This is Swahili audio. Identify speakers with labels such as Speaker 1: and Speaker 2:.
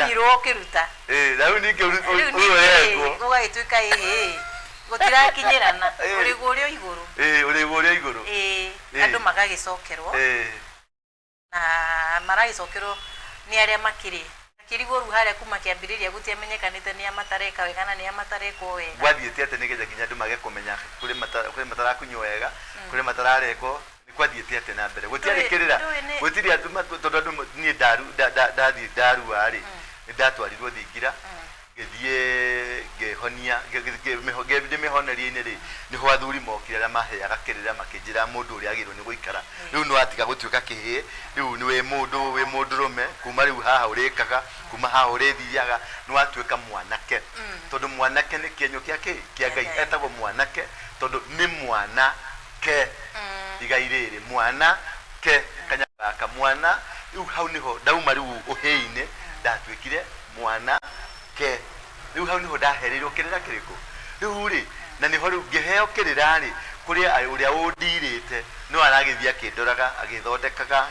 Speaker 1: nyiro kiruta
Speaker 2: rau ni ke
Speaker 1: gugagituika gutirakinyirana urigurio iguru
Speaker 2: urigurio iguru
Speaker 1: andu magagicokerwo na maragicokerwo ni aria makiri kiriguru haria kuma kiambiriria gutiamenyekanite ni amatareka wega na ni amatareko wega
Speaker 2: gwathiete ate nigeja nginya andu mage kumenya kuri matarakunywa wega kuri matarareko gwathiete ate na mbere gutiarikirira gutiri atuma tondu ni daru ari ni datwarirwo thingira githie gehonia mehonerie-ini ri niho athuri mokire aria maheaga kirira makinjira mundu uria agirwo ni guikara riu no atiga gutuika kihi riu ni we mundu rume kuma riu haha urikaga kuma haha urithiaga no atuika mwanake tondu mwanake ni kienyo kia Ngai etagwo mwanake tondu ni mwana ke igai riri mwana ke kanyaka mwana riu hau niho dauma riu uhei-ini ndatuikire mwana ke riu hau niho ndahereirwo kirira kiriko riu ri na niho riu ngiheo kirira ri kuria uria undirite no aragithia kindoraga agithondekaga